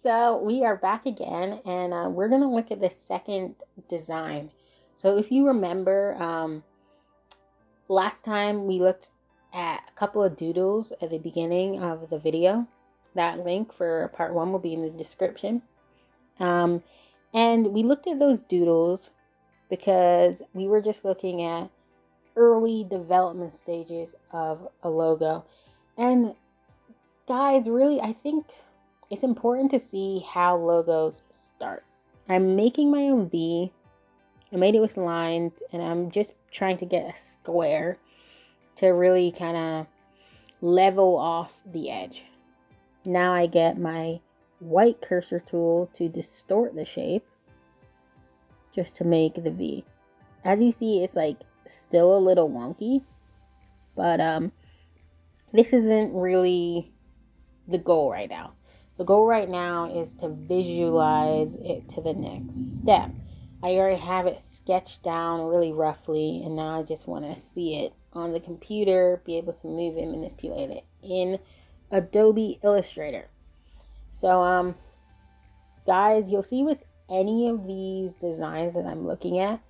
So we are back again, and we're going to look at the second design. So if you remember, last time we looked at a couple of doodles at the beginning of the video. That link for part 1 will be in the description. And we looked at those doodles because we were just looking at early development stages of a logo. And guys, really, I think it's important to see how logos start. I'm making my own V. I made it with lines, and I'm just trying to get a square to really kind of level off the edge. Now I get my white cursor tool to distort the shape just to make the V. As you see, it's like still a little wonky, but this isn't really the goal right now. The goal right now is to visualize it to the next step. I already have it sketched down really roughly, and now I just want to see it on the computer, be able to move and manipulate it in Adobe Illustrator. So, guys, you'll see with any of these designs that I'm looking at,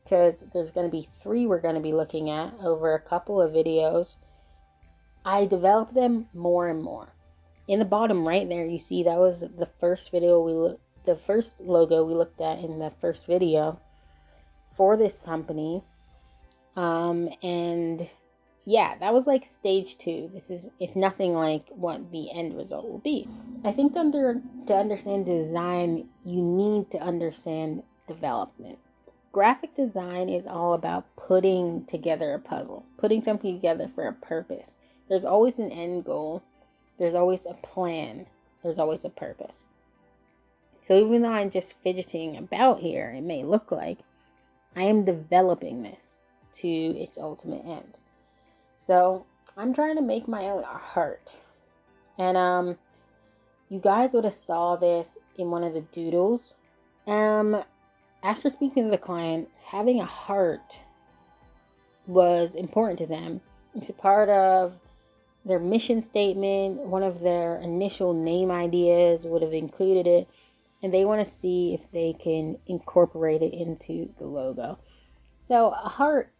because there's going to be 3 we're going to be looking at over a couple of videos, I develop them more and more. In the bottom right there, you see that was the first the first logo we looked at in the first video for this company. And yeah, that was like stage 2. This is, if nothing, like what the end result will be. I think to understand design, you need to understand development. Graphic design is all about putting together a puzzle, putting something together for a purpose. There's always an end goal. There's always a plan. There's always a purpose. So even though I'm just fidgeting about here, it may look like I am developing this to its ultimate end. So I'm trying to make my own heart. And you guys would have saw this in one of the doodles. After speaking to the client, having a heart was important to them. It's a part of their mission statement. One of their initial name ideas would have included it, and they want to see if they can incorporate it into the logo. So a heart,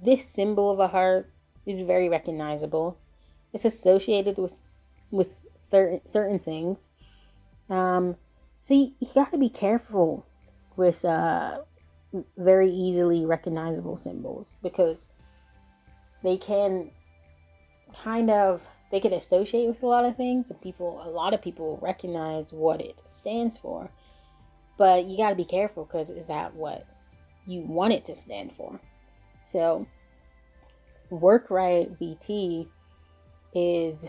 this symbol of a heart is very recognizable. It's associated with certain things. So you got to be careful with very easily recognizable symbols, because they can they could associate with a lot of things, and a lot of people recognize what it stands for. But you got to be careful, because is that what you want it to stand for? So work right VT is,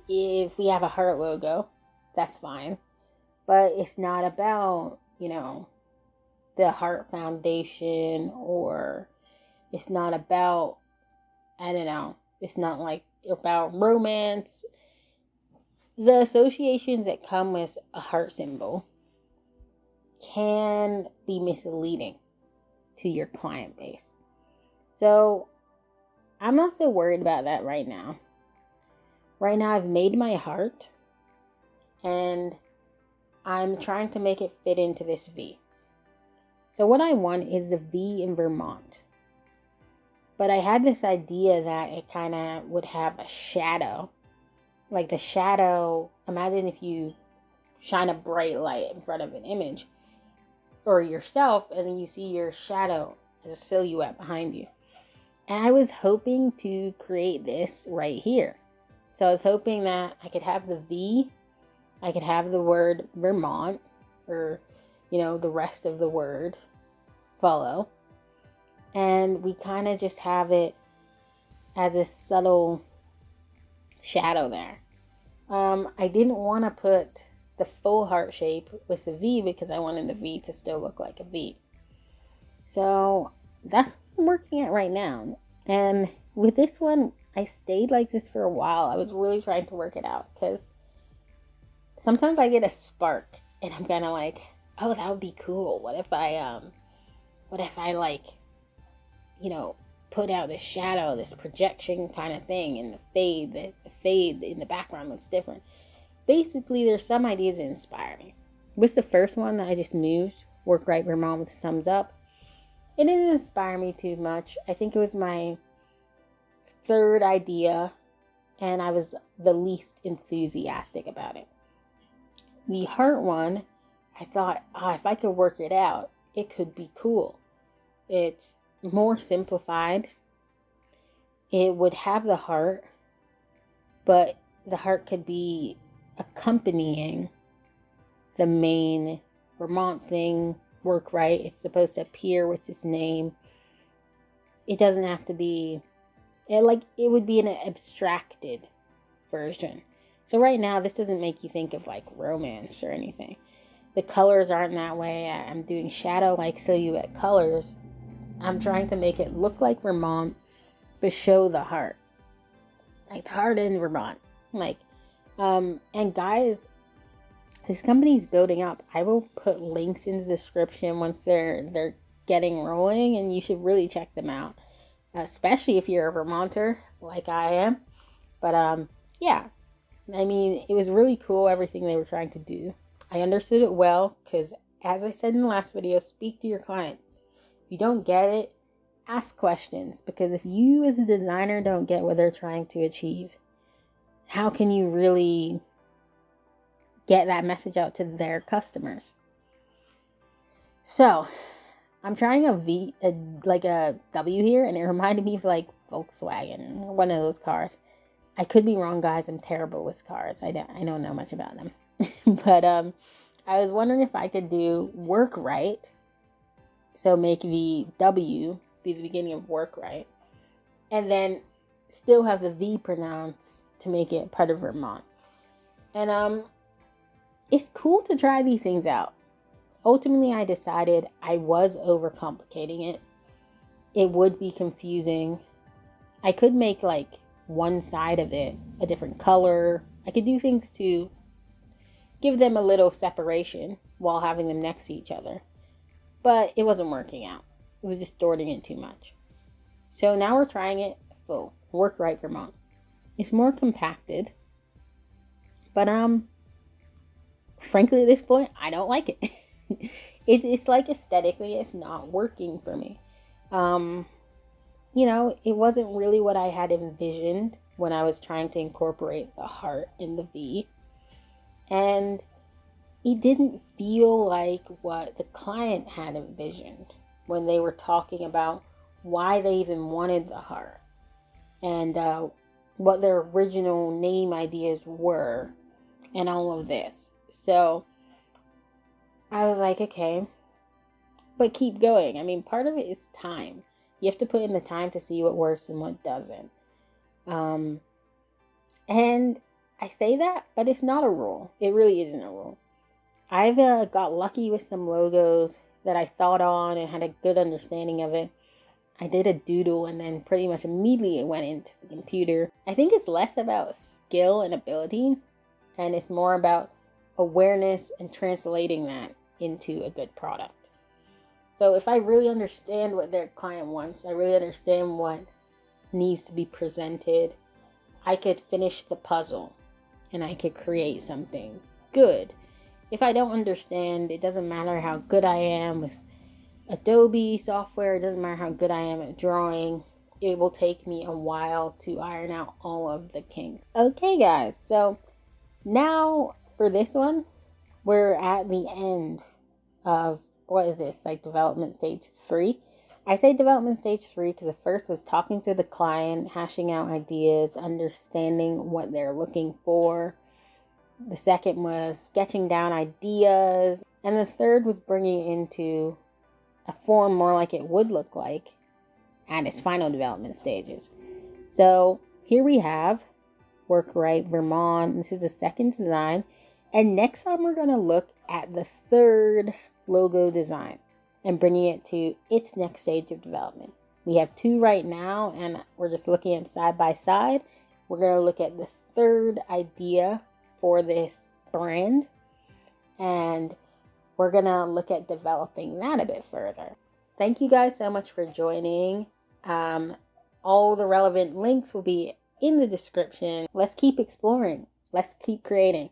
if we have a heart logo, that's fine. But it's not about, the heart foundation, or it's not about, it's not like about romance. The associations that come with a heart symbol can be misleading to your client base. So I'm not so worried about that right now. Right now I've made my heart, and I'm trying to make it fit into this V. So what I want is the V in Vermont. But I had this idea that it kind of would have a shadow. Like the shadow, imagine if you shine a bright light in front of an image or yourself, and then you see your shadow as a silhouette behind you. And I was hoping to create this right here. So I was hoping that I could have the V, I could have the word Vermont, or, the rest of the word follow. And we kind of just have it as a subtle shadow there. I didn't want to put the full heart shape with the V, because I wanted the V to still look like a V. So that's what I'm working at right now. And with this one, I stayed like this for a while. I was really trying to work it out, because sometimes I get a spark and I'm kind of like, oh, that would be cool. What if I like, put out this shadow, this projection kind of thing, and the fade in the background looks different. basically there's some ideas that inspire me. With the first one that I just moved, Work Right Vermont with thumbs up, it didn't inspire me too much. I think it was my third idea, and I was the least enthusiastic about it. The heart one, I thought, if I could work it out, it could be cool. It's more simplified. It would have the heart, but the heart could be accompanying the main Vermont thing, Work Right. It's supposed to appear with its name. It doesn't have to be, it would be an abstracted version. So right now, this doesn't make you think of like romance or anything. The colors aren't that way. I'm doing shadow-like silhouette colors. I'm trying to make it look like Vermont, but show the heart. Like the heart in Vermont. And guys, this company's building up. I will put links in the description once they're getting rolling, and you should really check them out. Especially if you're a Vermonter like I am. But yeah. I mean, it was really cool, everything they were trying to do. I understood it well because, as I said in the last video, speak to your clients. If you don't get it, ask questions, because if you as a designer don't get what they're trying to achieve, how can you really get that message out to their customers? So, I'm trying a W here, and it reminded me of like Volkswagen, one of those cars. I could be wrong, guys. I'm terrible with cars. I don't know much about them. But I was wondering if I could do Work Right. So make the W be the beginning of Work Right. And then still have the V pronounced to make it part of Vermont. And it's cool to try these things out. Ultimately, I decided I was overcomplicating it. It would be confusing. I could make like one side of it a different color. I could do things to give them a little separation while having them next to each other. But it wasn't working out. It was distorting it too much. So now we're trying it full. Work Right Vermont. It's more compacted. But frankly at this point, I don't like it. It's like aesthetically it's not working for me. It wasn't really what I had envisioned when I was trying to incorporate the heart in the V. And it didn't feel like what the client had envisioned when they were talking about why they even wanted the heart and what their original name ideas were and all of this. So I was like, okay, but keep going. I mean, part of it is time. You have to put in the time to see what works and what doesn't. And I say that, but it's not a rule. It really isn't a rule. I've got lucky with some logos that I thought on and had a good understanding of it. I did a doodle and then pretty much immediately it went into the computer. I think it's less about skill and ability, and it's more about awareness and translating that into a good product. So if I really understand what their client wants, I really understand what needs to be presented, I could finish the puzzle and I could create something good. If I don't understand, it doesn't matter how good I am with Adobe software, it doesn't matter how good I am at drawing, it will take me a while to iron out all of the kinks. Okay guys, so now for this one, we're at the end of, what is this, like development stage 3? I say development stage 3 because the first was talking to the client, hashing out ideas, understanding what they're looking for. The second was sketching down ideas. And the third was bringing it into a form more like it would look like at its final development stages. So here we have Work Right Vermont. This is the second design. And next time we're going to look at the third logo design and bringing it to its next stage of development. We have 2 right now, and we're just looking at them side by side. We're going to look at the third idea for this brand, and we're going to look at developing that a bit further. Thank you guys so much for joining. All the relevant links will be in the description. Let's keep exploring. Let's keep creating.